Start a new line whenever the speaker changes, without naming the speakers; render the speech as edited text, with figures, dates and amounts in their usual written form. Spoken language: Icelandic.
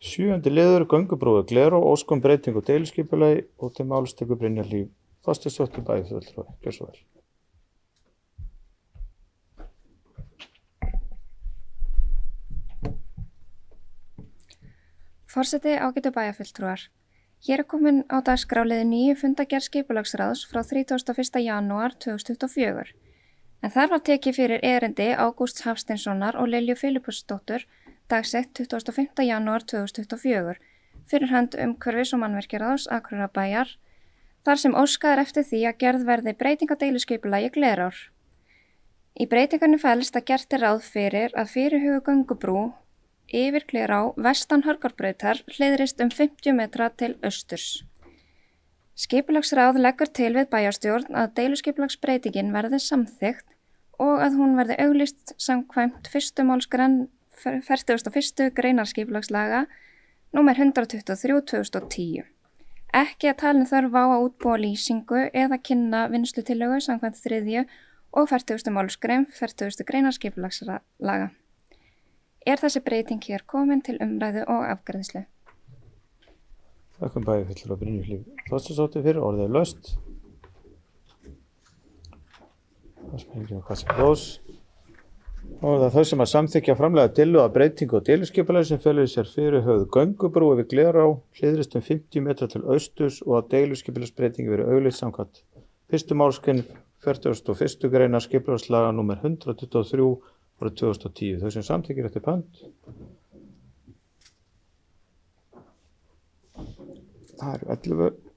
7. liður göngubrúi Glerá, ósk um breytingu á deiliskipulagi og til máls tekur Brynjar Hlíf Þorsteinsdóttir bæjarfulltrúi. Gjörðu svo vel.
Forseti, ágætu bæjarfulltrúar. Hér komin á dagskrá liður 9 fundagerð skipulagsráðs frá 31. janúar 2024. En þar var tekið fyrir erindi Ágústs Hafsteinssonar og Lilju Filippusdóttur dagsett 25. janúar 2024 fyrir hönd umhverfis- og mannvirkjaráðs Akureyrarbæjar þar sem óskað er eftir því að gerð verði breyting á deiliskipulagi Glerár. Í breytingunni felst að gert er ráð fyrir að fyrirhuguð göngubrú yfir Glerá vestan Hörgárbrautar hliðrist 50 metra til austurs. Skipulagsráð leggur til við bæjarstjórn að deiliskipulagsbreytingin verði samþykkt og að hún verði auglýst samkvæmt 1. málsgrein 41. greinar skipulagslaga nr. 123/2010. Ekki að talin þörf á að útbúa lýsingu eða kynna vinnslutillögu samkvæmt 3. og 40. málsgrein 40. greinar skipulagslaga. Er þessi breyting hér komin til umræðu og afgreiðslu?
Þakkum bæjarfulltrúa Brynju Hlíf Þorsteinsdóttur fyrir, orðið er laust. Það spengið á kassi hlós. Og það þau sem að samþykkja framlega tillögu að breytingu á deiliskipulagi sem felur í sér fyrirhuguð göngubrú yfir Glerá hliðrist 50 metra til austurs og að deiliskipulagsbreytingi verið auglýst samkvæmt 1. málsgrein 41. greinar skipulagslaga nr. 123 árið 2010. Þau sem samþykkir eftir pönt. Það eru 11.